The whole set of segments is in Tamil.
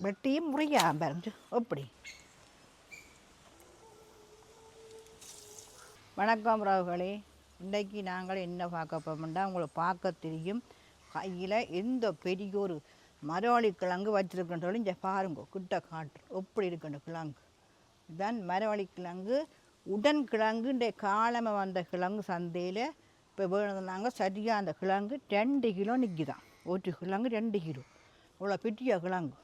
வெட்டியும் முறியாக பாருங்க எப்படி. வணக்கம் ராவுகளே, இன்றைக்கு நாங்கள் என்ன பார்க்க போகிறோம்னா, உங்களை பார்க்க தெரியும் கையில் எந்த பெரிய ஒரு மரவள்ளி கிழங்கு வச்சுருக்குன்னு சொல்லி இங்கே பாருங்க, கிட்ட காட்டு எப்படி இருக்குன்ற கிழங்கு. இதுதான் மரவள்ளி கிழங்கு. உடன் கிழங்கு இந்த காலமாக வந்த கிழங்கு சந்தையில் இப்போ வேணுனாங்க. சரியாக அந்த கிழங்கு 2 கிலோ நிற்கிதான். ஒரு கிழங்கு 2 கிலோ, இவ்வளோ பெரிய கிழங்கு.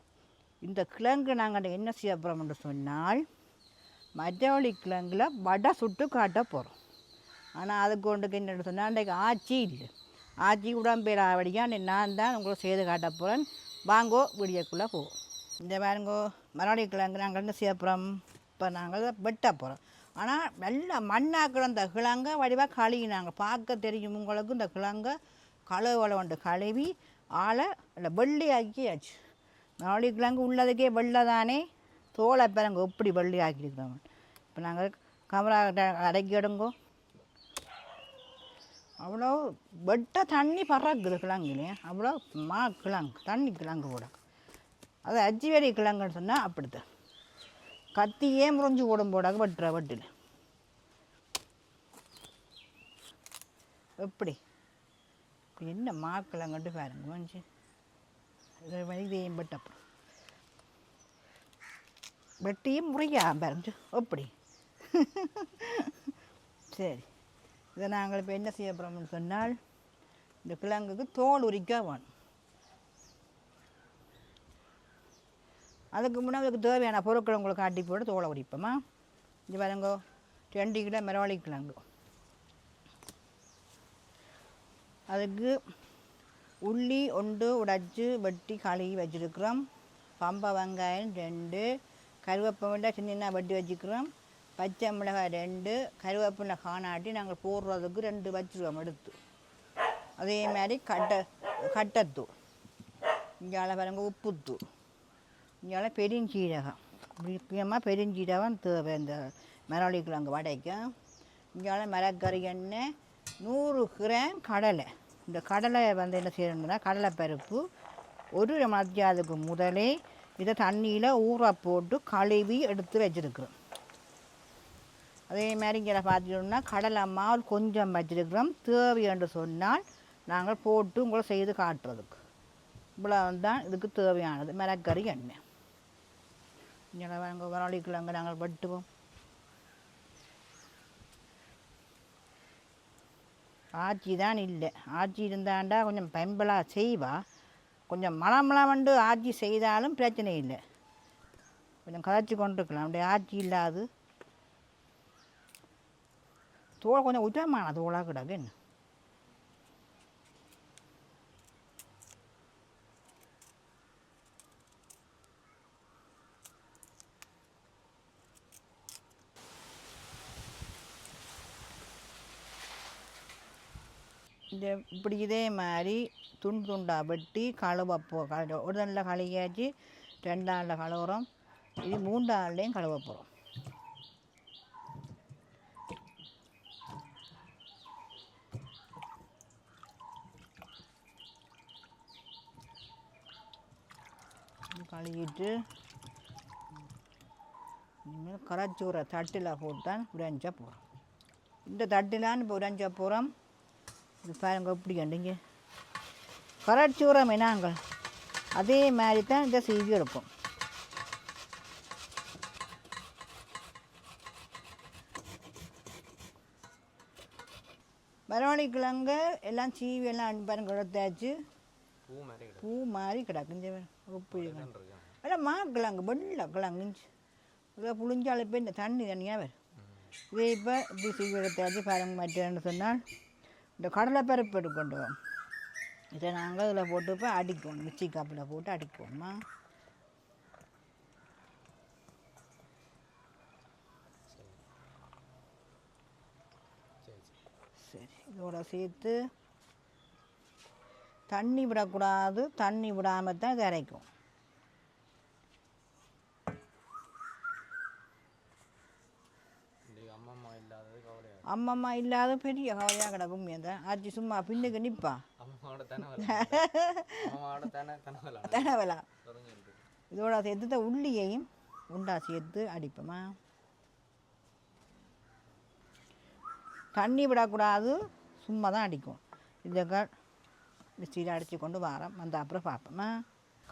இந்த கிழங்கு நாங்கள் என்ன செய்ய போகிறோம்னு சொன்னால், மரவள்ளி கிழங்குல வடை சுட்டு காட்ட போகிறோம். ஆனால் அதுக்கு ஒன்றுக்கு என்ன சொன்னால், அன்றைக்கு ஆச்சி இல்லை, ஆச்சி உடம்பேராவடியாக நான் தான் உங்களை செய்து காட்ட போகிறேன். வாங்கோ வீடியோக்குள்ளே போவோம். இந்த பாருங்கோ, மரவள்ளி கிழங்கு நாங்கள் என்ன செய்ய போகிறோம், இப்போ நாங்கள் வெட்ட போகிறோம். ஆனால் நல்லா மண்ணாக்கிற இந்த கிழங்கை வடிவாக கழுவினாங்க. பார்க்க தெரியும் உங்களுக்கு. இந்த கிழங்கை கழுவண்டு கழுவி ஆளை இல்லை வெள்ளி ஆக்கியாச்சு. மரவள்ளி கிழங்கு உள்ளதுக்கே வெள்ளை தானே, தோலை பாருங்க எப்படி வெள்ளி ஆக்கியிருக்கிறோம். இப்போ நாங்கள் கமரா அடக்கி எடுங்கோ. அவ்வளோ வெட்ட தண்ணி பறக்குது கிழங்குலே, அவ்வளோ கிழங்கு தண்ணி கிழங்கு கூட. அது அஜிவேரி கிழங்குன்னு சொன்னால் அப்படித்தான், கத்தியே முறிஞ்சு போடும் போடாக வெட்டுற வெட்டில் எப்படி என்ன கிழங்குன்ட்டு பாருங்க. கொஞ்சம் இதையும் வெட்டப்போ வெட்டியும் முறியாக பாருங்க எப்படி. சரி, இதை நாங்கள் இப்போ என்ன செய்ய போகிறோம்னு சொன்னால், இந்த கிழங்குக்கு தோல் உரிக்க வேணும். அதுக்கு முன்னாடி அதுக்கு தேவையான பொருட்களை உங்களுக்கு காட்டி போட்டு தோலை உரிப்போமா. இது பாருங்கோ, 2 கிலோ மரவள்ளி கிழங்கு. அதுக்கு உள்ளி 1 உடைச்சி வெட்டி கழுவி வச்சுருக்குறோம். பம்பை வெங்காயம் 2, கருவேப்பிலை சின்ன வெட்டி வச்சுக்கிறோம். பச்சை மிளகாய் 2, கருவேப்பிலை காணாட்டி நாங்கள் போடுறதுக்கு 2 வச்சுருவோம் எடுத்து. அதே மாதிரி கட்டத்தூள், இங்கே பாருங்க உப்புத்தூள், இங்கே பெருஞ்சீரகம், முக்கியமாக பெருஞ்சீரகம் தேவை இந்த மரவள்ளி கிழங்கு வடைக்கும். இங்கே மரக்கறி எண்ணெய், 100 கிராம் கடலை. இந்த கடலை என்ன செய்யணும்னா, கடலை பருப்பு 1 மத்தியானத்துக்கு முதலே இதை தண்ணியில் ஊற போட்டு கழுவி எடுத்து வச்சுருக்குறோம். அதே மாதிரி இங்கே பார்த்துட்டோம்னா கடலை மாவு கொஞ்சம் வச்சுருக்கிறோம். தேவை என்று சொன்னால் நாங்கள் போட்டு உங்களை செய்து காட்டுறதுக்கு. இவ்வளோ தான் இதுக்கு தேவையானது மரக்கறி எண்ணெய். இங்கே வாங்க, மரவள்ளி கிழங்கு நாங்கள் வெட்டுவோம். ஆச்சி தான் இல்லை, ஆச்சி இருந்தாண்டா கொஞ்சம் பெம்பலாக செய்வா. கொஞ்சம் மழை வந்து ஆச்சி செய்தாலும் பிரச்சனை இல்லை, கொஞ்சம் கதைச்சி கொண்டுருக்கலாம். அப்படியே ஆச்சி இல்லாது தோல் கொஞ்சம் உச்சமான தோலாக கிடக்கு. என்ன இந்த இப்படி இதே மாதிரி துண்டாக வெட்டி கழுவப்போ ஒரு நாளில் கழுவியாச்சு, 2 நாளில் கழுவுறோம். இது 3 நாள்லேயும் கழுவ போகிறோம். கழுவிட்டு இனிமேல் கரைச்சூரை தட்டில் போட்டான் உரைஞ்ச போகிறோம். இந்த தட்டிலான்னு இப்போ உரைஞ்ச போகிறோம். இது பாருங்க எப்படி கண்டிங்க கரைச்சூரம் என்னாங்கள் அதே மாதிரி தான் இதை சீவி எடுப்போம். மரவள்ளி கிழங்கு எல்லாம் சீவி எல்லாம் பாருங்க எடுத்தாச்சு. பூ மாதிரி கிடக்கு. உப்பு எல்லாம் கிழங்கு வெள்ளை கிழங்குச்சு. இதை புளிஞ்சாலே போய் இந்த தண்ணியாக வரும். இதே இப்போ இப்படி சீவி எடுத்தாச்சு. பாருங்க மாட்டேன்னு சொன்னால் இந்த கடலை பருப்பு எடுக்கொண்டுவோம். இதை நாங்கள் இதில் போட்டு இப்போ அடிக்குவோம். மிக்சி காப்பில் போட்டு அடிக்குவோம்மா. சரி, இதோட சேர்த்து தண்ணி விடக்கூடாது, தண்ணி விடாமல் தான் இதை அரைக்கும். அம்மம்மா இல்லாத பெரிய கவலையாக கிடக்கும். அந்த ஆச்சி சும்மா பின்னுக்கு நிற்பா. தனவலா இதோட சேர்த்து உள்ளியையும் உண்டா சேர்த்து அடிப்போமா. தண்ணி விடக்கூடாது, சும்மா தான் அடிக்கும். இதை மிக்சியில் அடித்து கொண்டு வரோம், வந்து அப்புறம் பார்ப்போமா.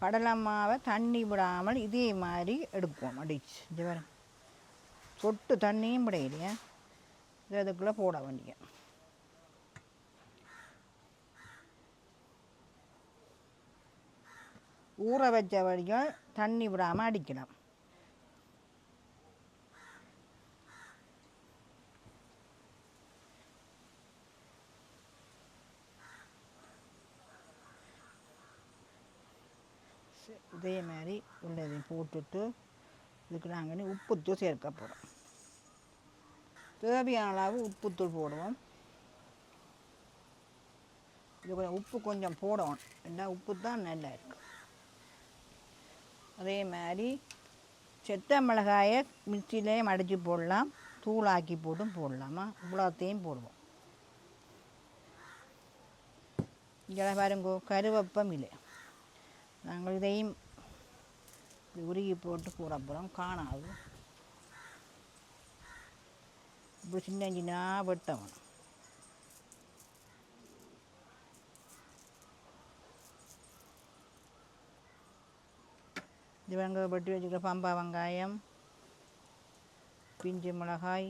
கடலை மாவை தண்ணி விடாமல் இதே மாதிரி எடுப்போம் அடிச்சு. இது வர சொட்டு தண்ணியும் விடையிலையே, இது அதுக்குள்ளே போட வேண்டிய. ஊற வச்ச வரைக்கும் தண்ணி விடாமல் அடிக்கலாம். இதே மாதிரி உள்ளதையும் போட்டுட்டு இதுக்கு நாங்கள் உப்புத்தூள் சேர்க்க போகிறோம். தேவையான அளவு உப்புத்தூள் போடுவோம். இது கொஞ்சம் உப்பு கொஞ்சம் போடணும், ஏன்னா உப்பு தான் நல்லா இருக்கும். அதே மாதிரி செத்த மிளகாயை மிக்சியிலையும் அடித்து போடலாம், தூளாக்கி போட்டும் போடலாமா. இவ்வளோத்தையும் போடுவோம். இங்கே பாருங்கோ, கருவேப்பம் இல்லை, நாங்கள் இதையும் உருகி போட்டு போட போகிறோம். காணாது, இப்படி சின்ன சின்ன வெட்டணும். இது வெங்காயம் வெட்டி வச்சுக்கிற பம்பா வெங்காயம், பிஞ்சு மிளகாய்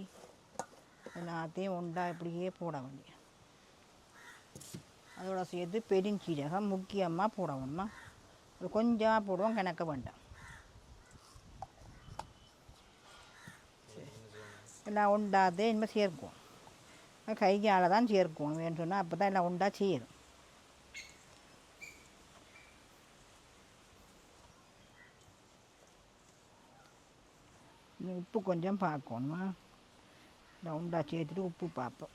எல்லாத்தையும் உண்டா இப்படியே போட வேண்டிய. அதோட சேர்த்து பெருஞ்சீரகம் முக்கியமாக போடணுமா. அது கொஞ்சமாக போடுவோம், கணக்க வேண்டாம். எல்லாம் உண்டாதே இனிமேல் சேர்க்குவோம். கையால் தான் சேர்க்குவோம் வேணும்னு சொன்னால், அப்போ தான் எல்லாம் உண்டா சேரும். உப்பு கொஞ்சம் பார்க்கணுமா. இல்லை உண்டா சேர்த்துட்டு உப்பு பார்ப்போம்.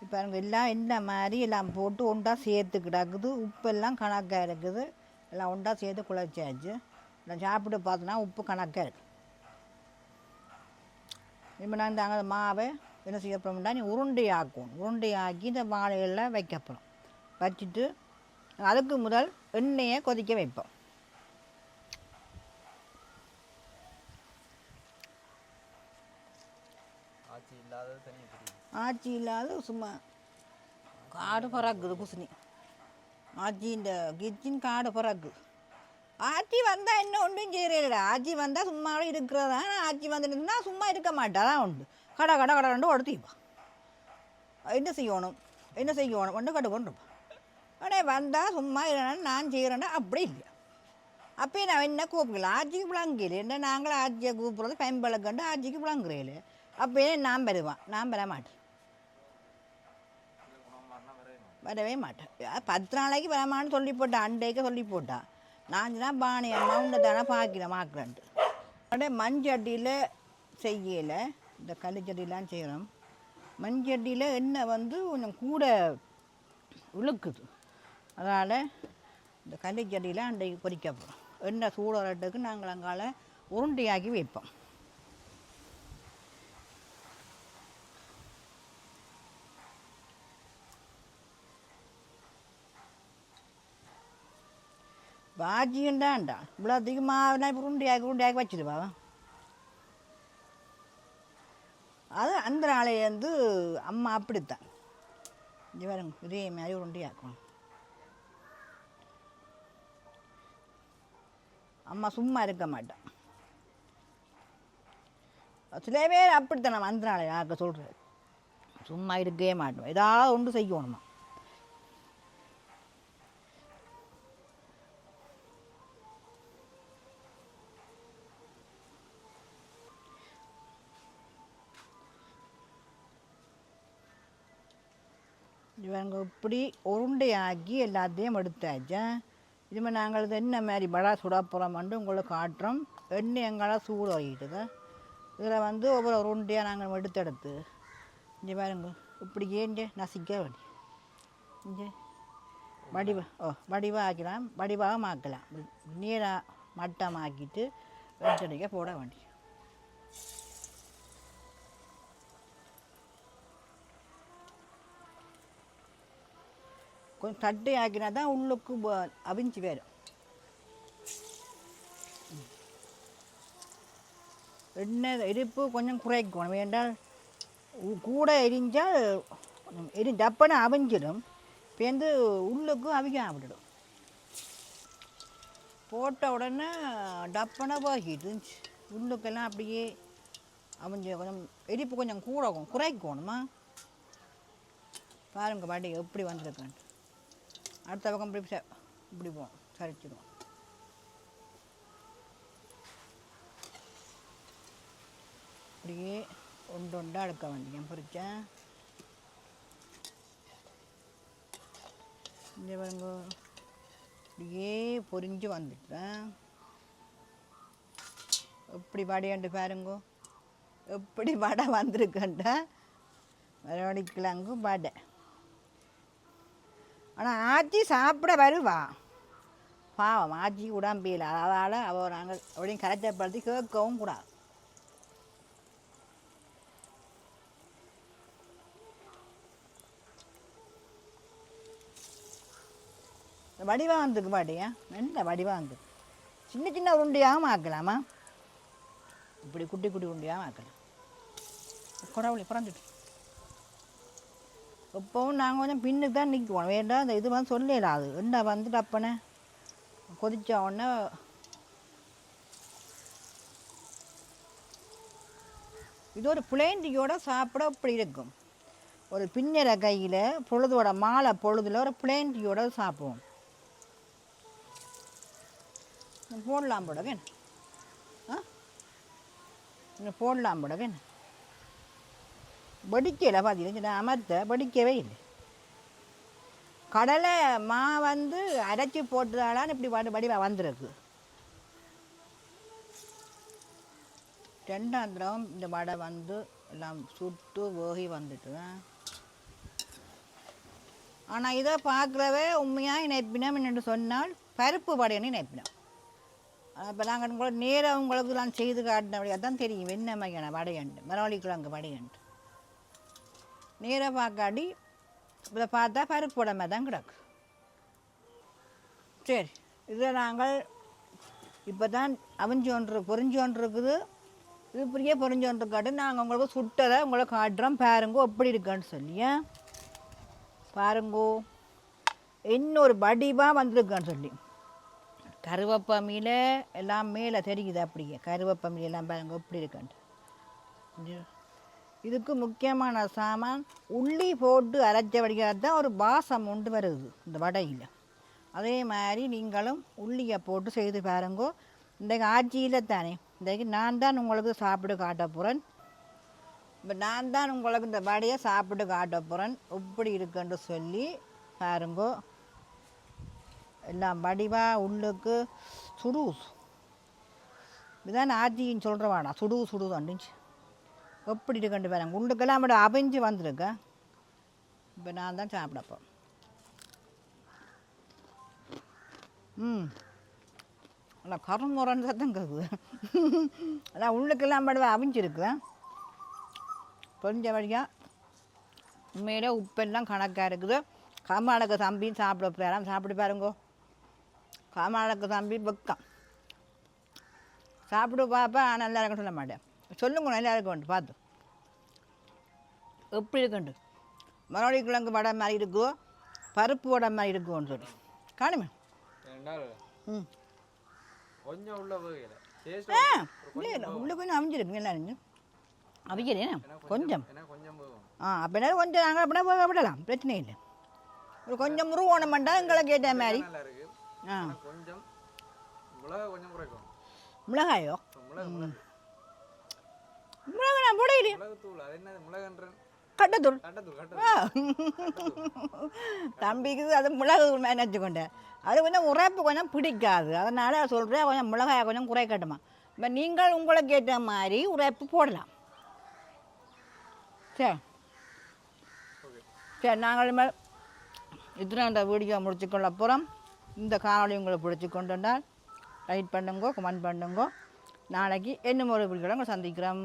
இப்போ அவங்க எல்லாம் இந்த மாதிரி எல்லாம் போட்டு ஒன்றா சேர்த்து கிடக்குது. உப்பெல்லாம் கணக்காக இருக்குது. எல்லாம் ஒன்றா சேர்த்து குழச்சாச்சு. எல்லாம் சாப்பிட்டு பார்த்தோன்னா உப்பு கணக்காக இருக்குது. இப்போ நான் இந்த மாவை என்ன செய்ய போகிறோம்னா, நீ உருண்டையாக்கணும். உருண்டையாக்கி இந்த வாழைகளில் வைக்கப்போம். வச்சுட்டு அதுக்கு முதல் எண்ணெயை கொதிக்க வைப்போம். ஆச்சி இல்லாத சும்மா காடு பறக்குது குசினி. ஆச்சி இந்த கிச்சன் காடு பறக்கு. ஆச்சி வந்தால் என்ன ஒன்றும் செய்யறா. ஆச்சி வந்தால் சும்மாவே இருக்கிறதா. ஆச்சி வந்துட்டுனா சும்மா இருக்க மாட்டாதான் உண்டு. கடை கடை கடை ரெண்டு உடத்திப்பா. என்ன செய்யணும் ஒன்று கடை கொண்டுருப்பா. ஆனால் வந்தால் சும்மா இல்லைன்னா நான் செய்கிறேன்னா அப்படி இல்லை. அப்போ நான் என்ன கூப்பிடல, ஆச்சிக்கு விளங்கல. என்ன நாங்களும் ஆச்சியை கூப்பிட்றது பயன்பழக்கண்டு ஆச்சிக்கு விளங்குறேன். அப்போ நான் வருவேன், நான் வர மாட்டேன், வரவே மாட்டேன். 10 நாளைக்கு வரமான்னு சொல்லி போட்டான், அண்டைக்கு சொல்லி போட்டான். நான் தான் பாணி அம்மா உண்டை தானே பார்க்குறேன்ட்டு. அப்படியே மண்சட்டியில் செய்யலை, இந்த கல்லுச்சட்டிலாம் செய்கிறோம். மண்சட்டியில் எண்ணெய் கொஞ்சம் கூட இழுக்குது. அதனால் இந்த கல்லுச்சட்டியில் அண்டைக்கு பொரிக்க போகிறோம். எண்ணெய் சூடுறதுக்கு நாங்கள் அங்கால உருண்டையாக்கி வைப்போம். பாஜிண்டாண்டா இவ்வளோ அதிகமாக இப்போ உருண்டையாக்கி வச்சுருவா. அது அந்த நாளையிலேருந்து அம்மா அப்படித்தான். இது வேறுங்க இதே மாதிரி உருண்டையாக்கணும். அம்மா சும்மா இருக்க மாட்டான். சில பேர் அப்படித்தான் நம்ம அந்த நாளை ஆக்க சொல்கிறது. சும்மா இருக்கவே மாட்டோம், ஏதாவது ஒன்று செய்யணுமா. இவங்க இப்படி உருண்டையாக்கி எல்லாத்தையும் எடுத்தாச்சா. இதுமாதிரி நாங்கள் என்ன மாதிரி படா சுட போகிறோம்னு உங்களுக்கு காட்டுறோம். எண்ணெய் எங்கெல்லாம் சூடு ஆகிட்டுது. இதில் ஒவ்வொரு உருண்டையாக நாங்கள் எடுத்தெடுத்து இங்கே பாருங்க இப்படியே இங்கே நசிக்க வேண்டிய இங்கே வடிவாக ஆக்கலாம், வடிவாக ஆக்கலாம். நீராக மட்டமாக்கிட்டு வெச்சடிக்க போட வேண்டிய. கொஞ்சம் தட்டை ஆக்கினா தான் உள்ளுக்கு அவிஞ்சு வரும். எண்ணெய் எரிப்பு கொஞ்சம் குறைக்கணும். ஏன்றால் கூட எரிஞ்சால் டப்பனை அவிஞ்சிடும். பேருந்து உள்ளுக்கும் அவிக்க விட்டுடும். போட்ட உடனே டப்பனை வாகிட்டு உள்ளுக்கெல்லாம் அப்படியே அவிஞ்ச கொஞ்சம் எரிப்பு கொஞ்சம் குறைக்கணுமா. பாருங்க பாட்டி எப்படி வந்திருக்கான். அடுத்த பக்கம் இப்படி போவோம், சரிச்சிடுவோம். அப்படியே ஒன்று ஒன்றா எடுக்க வேண்டியன் பொறிச்சேன். இந்த பாருங்க அப்படியே பொரிஞ்சு வந்துட்டேன். எப்படி வடையாண்டு பாருங்க, எப்படி வடை வந்திருக்கண்ட மரவள்ளிக்கிழங்கு வடை. ஆனால் ஆச்சி சாப்பிட வருவா, பாவம் ஆச்சி உடம்பியில். அதனால் அவள் நாங்கள் அப்படியும் கரைச்சப்படுத்தி கேட்கவும் கூடாது. வடிவாந்துக்கு பாட்டியா நல்ல வடிவாந்துக்கு சின்ன சின்ன உருண்டையாகவும் ஆக்கலாமா, இப்படி குட்டி குட்டி உருண்டையாகவும் ஆக்கலாம். குடவுளி பிறந்துட்டு இப்போவும் நாங்கள் கொஞ்சம் பின்னுக்கு தான் நிற்குவோம். வேண்டாம் இந்த இது வந்து சொல்லலாது என்ன வந்துட்டு அப்பனே கொதிச்ச உடனே இது ஒரு பிளேண்டியோட சாப்பிட இப்படி இருக்கும். ஒரு பின்னர கையில் பொழுதோட மாலை பொழுதுல ஒரு பிளேண்டியோட சாப்பிடுவோம். போடலாம் போடவே இன்னும் போடலாம் போடவே வடிக்கலை பார்த்தீங்கன்னா அமர்த்த வடிக்கவே இல்லை. கடலை மா வந்து அரைச்சி போட்டதாலான்னு இப்படி வடிவாக வந்துருக்கு. ரெண்டாம் தரம் இந்த வடை வந்து எல்லாம் சுட்டு வேகி வந்துட்டு. ஆனால் இதை பார்க்குறவே உண்மையாக நினைப்பினோம் என்று சொன்னால் பருப்பு வடைன்னு நினைப்பினோம். இப்போ நாங்கள் உங்களுக்கு நேராக உங்களுக்கு நான் செய்து காட்டினபடியாக தான் தெரியும் என்ன மையான வடையண்டு மரவள்ளிக்கிழங்கு வடையண்டு. நேராக பார்க்காடி இதை பார்த்தா பருப்பு வடை மாதிரி தான் கிடக்கு. சரி, இதை நாங்கள் இப்போ தான் பொறிஞ்சு ஒன்று இருக்குது. இது இப்படியே பொறிஞ்சு ஒன்று காட்டு நாங்கள் உங்களுக்கு சுட்டதை உங்களை காட்டுறோம். பாருங்கோ எப்படி இருக்குன்னு சொல்லியா பாருங்கோ இன்னொரு வடிவாக வந்திருக்கான்னு சொல்லி. கருவேப்பமையில் எல்லாம் மேலே தெரியுது. அப்படியே கருவேப்பமையில் எல்லாம் பாருங்க எப்படி இருக்கான்ட்டு. இதுக்கு முக்கியமான சாமான் உள்ளி போட்டு அரைச்ச வடிகாக தான் ஒரு வாசம் உண்டு வருது இந்த வடையில். அதே மாதிரி நீங்களும் உள்ளியை போட்டு செய்து பாருங்கோ. இன்றைக்கு ஆட்சியில் தானே இன்றைக்கு நான் தான் உங்களுக்கு சாப்பிட்டு காட்ட போகிறேன். இப்போ நான் தான் உங்களுக்கு இந்த வடையை சாப்பிட்டு காட்ட போகிறேன் எப்படி இருக்குன்னு சொல்லி பாருங்கோ. எல்லாம் வடிவாக உள்ளுக்கு சுடு இதுதான் ஆட்சின்னு சொல்கிறவாடா சுடு அண்டிச்சு எப்படி இருக்குண்டு பாருங்க. உள்ளுக்கெல்லாம் அப்படி அவிஞ்சு வந்துருக்க. இப்போ நான் தான் சாப்பிடப்போ நல்லா கருமுறன்னு சத்தம் கேட்குது. அதான் உள்ளுக்கெல்லாம் அப்படி அவிஞ்சிருக்கு. கொஞ்சம் வழியாக உண்மையிலே உப்பெல்லாம் கணக்காக இருக்குது. காமாளுக்கு தம்பின்னு சாப்பிட போகிறாராம். சாப்பிட்டு பாருங்கோ. காமாளுக்கு தம்பி வெக்கம் சாப்பிட்டு பார்ப்பா. நல்லா இருக்குன்னு சொல்ல மாட்டேன். சொல்லுங்க நல்லா இருக்குண்டு பார்த்து எப்படி இருக்குண்டு. மரவள்ளிக்கிழங்கு வடை மாதிரி இருக்கோ பருப்பு வடை மாதிரி இருக்கும்னு சொல்லி காணுமே. கொஞ்சம் உள்ள உள்ள கொஞ்சம் அமைஞ்சிருக்கு. நல்லா இருந்து அவிக்கிறேன் கொஞ்சம். அப்படின்னா கொஞ்சம் நாங்கள் அப்படின்னா போக விடலாம், பிரச்சனை இல்லை. ஒரு கொஞ்சம் முருகோணம் பண்ணால் எங்களை கேட்ட மாதிரி. கொஞ்சம் மிளகாயோ மிளகு நான் போடையிலே கட்டத்தூள் தம்பிக்கு அது மிளகு தூள் நினச்சி கொண்டேன். அது கொஞ்சம் உரைப்பு கொஞ்சம் பிடிக்காது. அதனால் சொல்கிறேன் கொஞ்சம் மிளகாயை கொஞ்சம் குறைக்கட்டுமா. இப்போ நீங்கள் உங்களுக்கு ஏற்ற மாதிரி உரைப்பு போடலாம். சரி சரி, நாங்கள் இத்தனை அந்த வீடியோ முடிச்சுக்கொள்ள அப்புறம் இந்த காணொலி உங்களை பிடிச்சி கொண்டுண்டால் லைக் பண்ணுங்கோ, கமெண்ட் பண்ணுங்கோ. நாளைக்கு இன்னும் ஒரு வீடியோவில் உங்களை சந்திக்கிறோம்.